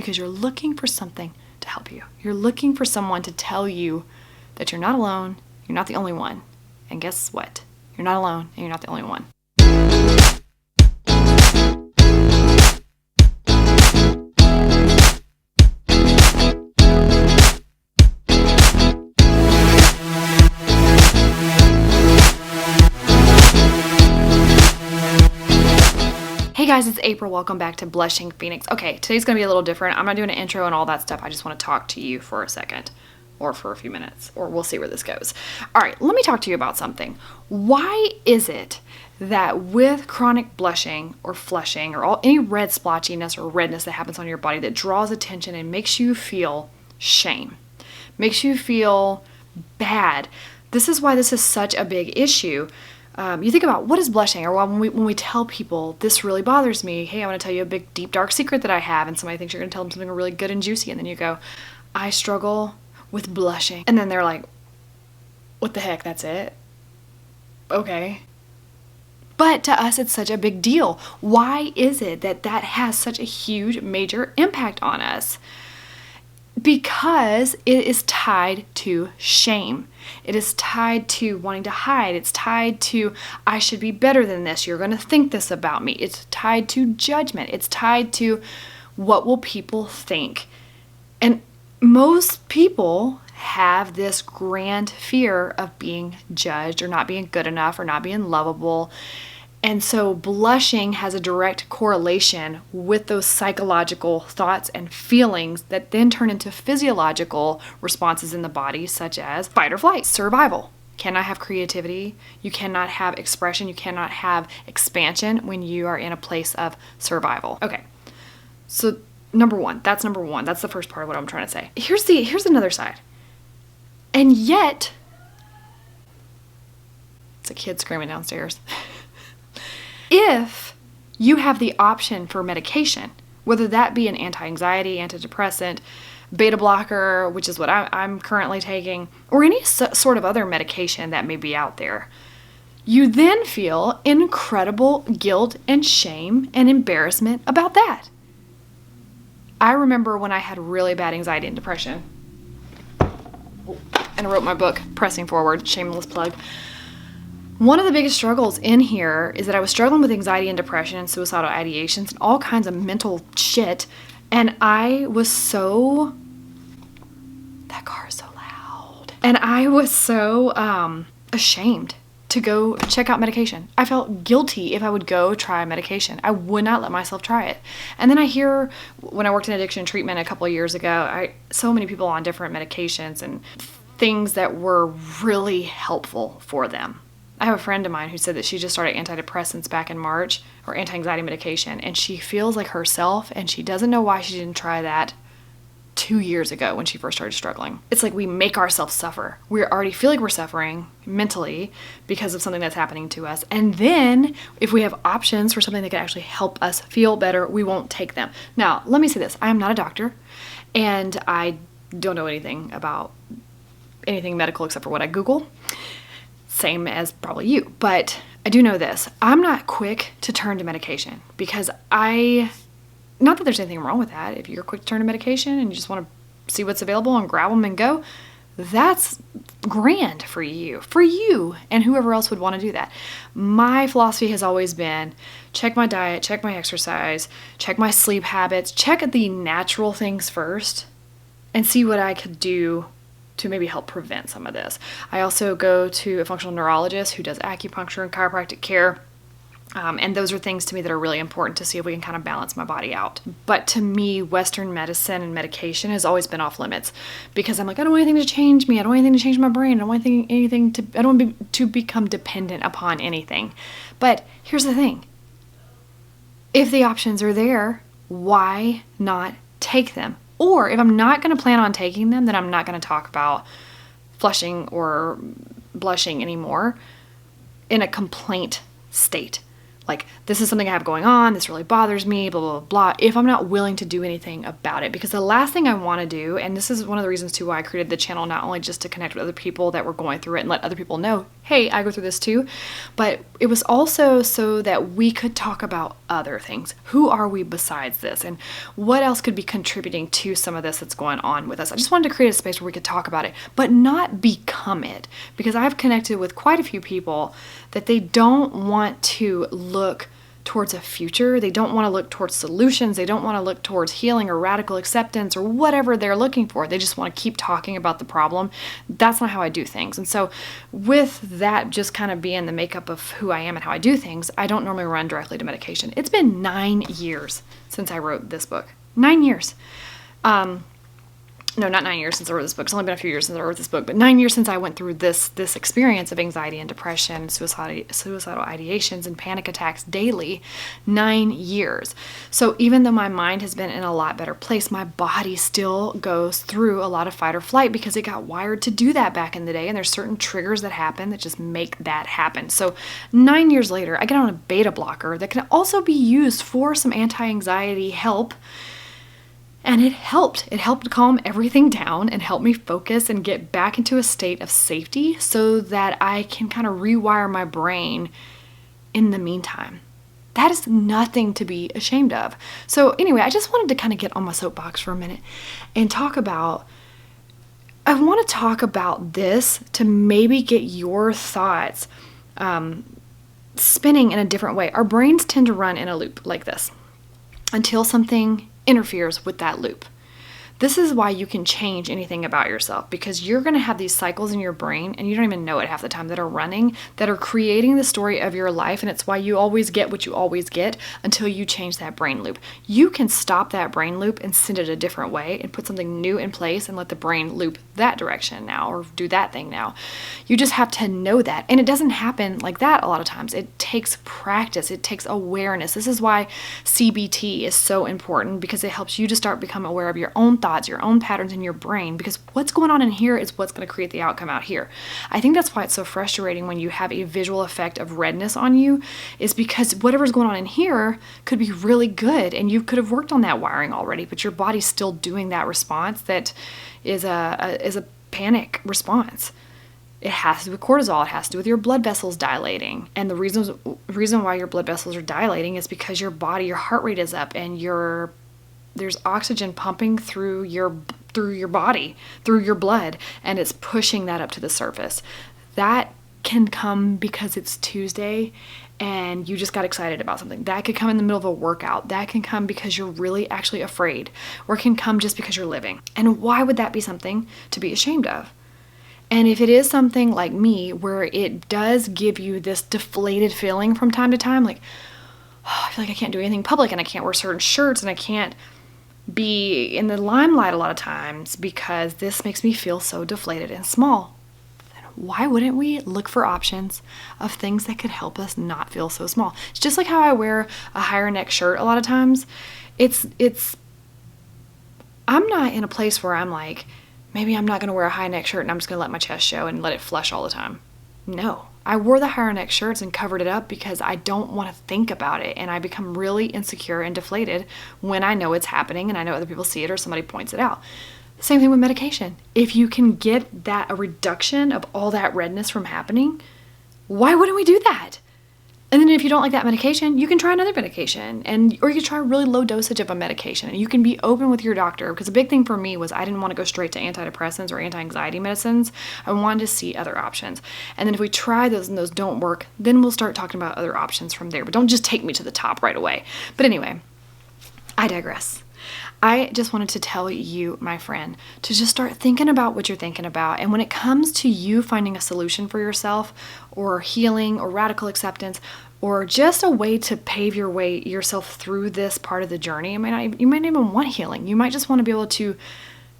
because you're looking for something to help you. You're looking for someone to tell you that you're not alone, you're not the only one. And guess what? You're not alone and you're not the only one. Hey guys, it's April. Welcome back to Blushing Phoenix. Okay, today's going to be a little different. I'm not doing an intro and all that stuff. I just want to talk to you for a second or for a few minutes, or we'll see where this goes. All right, let me talk to you about something. Why is it that with chronic blushing or flushing or any red splotchiness or redness that happens on your body that draws attention and makes you feel shame, makes you feel bad? This is why this is such a big issue. You think about what is blushing, or when we tell people this really bothers me, hey, I want to tell you a big, deep, dark secret that I have, and somebody thinks you're going to tell them something really good and juicy, and then you go, I struggle with blushing. And then they're like, what the heck, that's it? Okay. But to us, it's such a big deal. Why is it that has such a huge, major impact on us? Because it is tied to shame. It is tied to wanting to hide. It's tied to, I should be better than this. You're going to think this about me. It's tied to judgment. It's tied to what will people think. And most people have this grand fear of being judged or not being good enough or not being lovable. And so blushing has a direct correlation with those psychological thoughts and feelings that then turn into physiological responses in the body, such as fight or flight, survival. You cannot have creativity. You cannot have expression. You cannot have expansion when you are in a place of survival. Okay, so number one. That's the first part of what I'm trying to say. Here's another side. And yet, it's a kid screaming downstairs. If you have the option for medication, whether that be an anti-anxiety, antidepressant, beta blocker, which is what I'm currently taking, or any sort of other medication that may be out there, you then feel incredible guilt and shame and embarrassment about that. I remember when I had really bad anxiety and depression, and I wrote my book, Pressing Forward, shameless plug. One of the biggest struggles in here is that I was struggling with anxiety and depression and suicidal ideations and all kinds of mental shit. And I was so... That car is so loud. And I was so ashamed to go check out medication. I felt guilty if I would go try medication. I would not let myself try it. And then I hear, when I worked in addiction treatment a couple of years ago, so many people on different medications and things that were really helpful for them. I have a friend of mine who said that she just started antidepressants back in March, or anti-anxiety medication, and she feels like herself, and she doesn't know why she didn't try that 2 years ago when she first started struggling. It's like we make ourselves suffer. We already feel like we're suffering mentally because of something that's happening to us. And then if we have options for something that can actually help us feel better, we won't take them. Now, let me say this. I am not a doctor, and I don't know anything about anything medical except for what I Google. Same as probably you, but I do know this. I'm not quick to turn to medication because not that there's anything wrong with that. If you're quick to turn to medication and you just want to see what's available and grab them and go, that's grand for you and whoever else would want to do that. My philosophy has always been check my diet, check my exercise, check my sleep habits, check the natural things first and see what I could do to maybe help prevent some of this. I also go to a functional neurologist who does acupuncture and chiropractic care. And those are things to me that are really important to see if we can kind of balance my body out. But to me, Western medicine and medication has always been off limits because I'm like, I don't want anything to change me. I don't want anything to change my brain. I don't want I don't want to become dependent upon anything. But here's the thing. If the options are there, why not take them? Or if I'm not going to plan on taking them, then I'm not going to talk about flushing or blushing anymore in a complaint state. Like, this is something I have going on, this really bothers me, blah, blah, blah, if I'm not willing to do anything about it. Because the last thing I want to do, and this is one of the reasons too why I created the channel, not only just to connect with other people that were going through it and let other people know, hey, I go through this too. But it was also so that we could talk about other things. Who are we besides this? And what else could be contributing to some of this that's going on with us? I just wanted to create a space where we could talk about it, but not become it. Because I've connected with quite a few people that they don't want to look towards a future. They don't want to look towards solutions. They don't want to look towards healing or radical acceptance or whatever they're looking for. They just want to keep talking about the problem. That's not how I do things. And so with that just kind of being the makeup of who I am and how I do things, I don't normally run directly to medication. It's been 9 years since I wrote this book. 9 years. No, not 9 years since I wrote this book. It's only been a few years since I wrote this book, but 9 years since I went through this experience of anxiety and depression, suicidal ideations and panic attacks daily. 9 years. So even though my mind has been in a lot better place, my body still goes through a lot of fight or flight because it got wired to do that back in the day, and there's certain triggers that happen that just make that happen. So 9 years later, I get on a beta blocker that can also be used for some anti-anxiety help. And it helped. It helped calm everything down and help me focus and get back into a state of safety so that I can kind of rewire my brain in the meantime. That is nothing to be ashamed of. So anyway, I just wanted to kind of get on my soapbox for a minute and I want to talk about this to maybe get your thoughts spinning in a different way. Our brains tend to run in a loop like this until something interferes with that loop. This is why you can change anything about yourself, because you're going to have these cycles in your brain and you don't even know it half the time that are running, that are creating the story of your life. And it's why you always get what you always get until you change that brain loop. You can stop that brain loop and send it a different way and put something new in place and let the brain loop that direction now or do that thing now. You just have to know that. And it doesn't happen like that a lot of times. It takes practice. It takes awareness. This is why CBT is so important, because it helps you to start becoming aware of your own thoughts, your own patterns in your brain, because what's going on in here is what's going to create the outcome out here. I think that's why it's so frustrating when you have a visual effect of redness on you, is because whatever's going on in here could be really good and you could have worked on that wiring already, but your body's still doing that response that is a panic response. It has to do with cortisol. It has to do with your blood vessels dilating. And the reason why your blood vessels are dilating is because your heart rate is up and there's oxygen pumping through your body, through your blood, and it's pushing that up to the surface. That can come because it's Tuesday and you just got excited about something. That could come in the middle of a workout. That can come because you're really actually afraid, or it can come just because you're living. And why would that be something to be ashamed of? And if it is something like me, where it does give you this deflated feeling from time to time, like, oh, I feel like I can't do anything public and I can't wear certain shirts and I can't be in the limelight a lot of times because this makes me feel so deflated and small. Then why wouldn't we look for options of things that could help us not feel so small? It's just like how I wear a higher neck shirt a lot of times. I'm not in a place where I'm like, maybe I'm not going to wear a high neck shirt and I'm just going to let my chest show and let it flush all the time. No, I wore the higher neck shirts and covered it up because I don't want to think about it, and I become really insecure and deflated when I know it's happening and I know other people see it or somebody points it out. Same thing with medication. If you can get a reduction of all that redness from happening, why wouldn't we do that? And then if you don't like that medication, you can try another medication, or you can try a really low dosage of a medication, and you can be open with your doctor, because a big thing for me was I didn't want to go straight to antidepressants or anti-anxiety medicines. I wanted to see other options. And then if we try those and those don't work, then we'll start talking about other options from there. But don't just take me to the top right away. But anyway, I digress. I just wanted to tell you, my friend, to just start thinking about what you're thinking about. And when it comes to you finding a solution for yourself, or healing, or radical acceptance, or just a way to pave yourself through this part of the journey, you might not even want healing. You might just want to be able to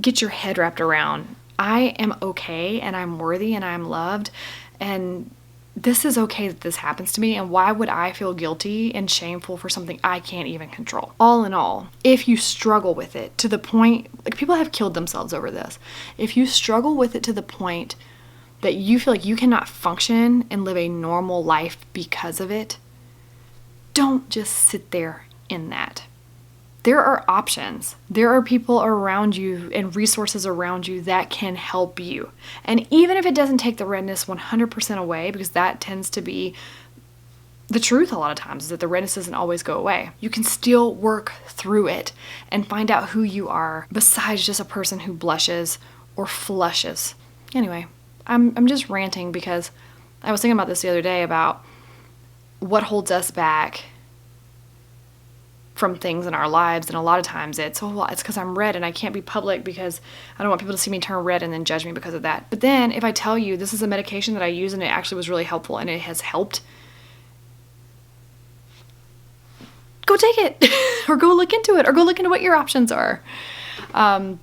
get your head wrapped around, I am okay, and I'm worthy, and I'm loved, and this is okay that this happens to me, and why would I feel guilty and shameful for something I can't even control? All in all, if you struggle with it to the point, like people have killed themselves over this, if you struggle with it to the point that you feel like you cannot function and live a normal life because of it, don't just sit there in that. there are options. There are people around you and resources around you that can help you. And even if it doesn't take the redness 100% away, because that tends to be the truth a lot of times, is that the redness doesn't always go away. You can still work through it and find out who you are besides just a person who blushes or flushes. Anyway, I'm just ranting because I was thinking about this the other day about what holds us back from things in our lives, and a lot of times it's because I'm red and I can't be public because I don't want people to see me turn red and then judge me because of that. But then if I tell you this is a medication that I use and it actually was really helpful and it has helped, go take it or go look into it or go look into what your options are.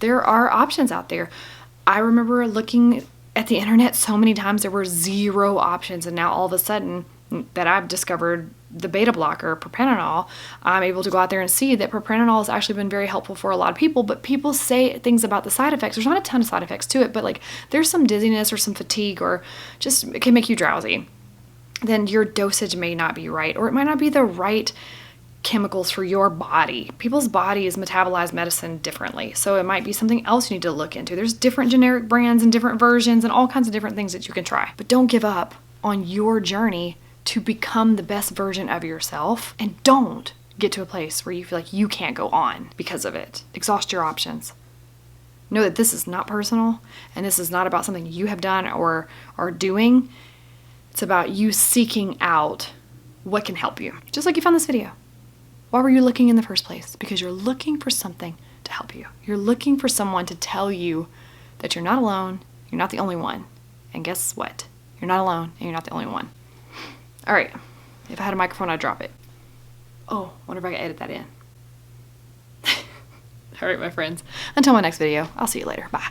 There are options out there. I remember looking at the internet so many times, there were 0 options, and now all of a sudden that I've discovered the beta blocker, propranolol, I'm able to go out there and see that propranolol has actually been very helpful for a lot of people, but people say things about the side effects. There's not a ton of side effects to it, but like there's some dizziness or some fatigue or just it can make you drowsy. Then your dosage may not be right, or it might not be the right chemicals for your body. People's bodies metabolize medicine differently, so it might be something else you need to look into. There's different generic brands and different versions and all kinds of different things that you can try. But don't give up on your journey to become the best version of yourself, and don't get to a place where you feel like you can't go on because of it. Exhaust your options. Know that this is not personal, and this is not about something you have done or are doing. It's about you seeking out what can help you. Just like you found this video. Why were you looking in the first place? Because you're looking for something to help you. You're looking for someone to tell you that you're not alone, you're not the only one. And guess what? You're not alone and you're not the only one. All right, if I had a microphone, I'd drop it. Oh, wonder if I can edit that in. All right, my friends. Until my next video, I'll see you later. Bye.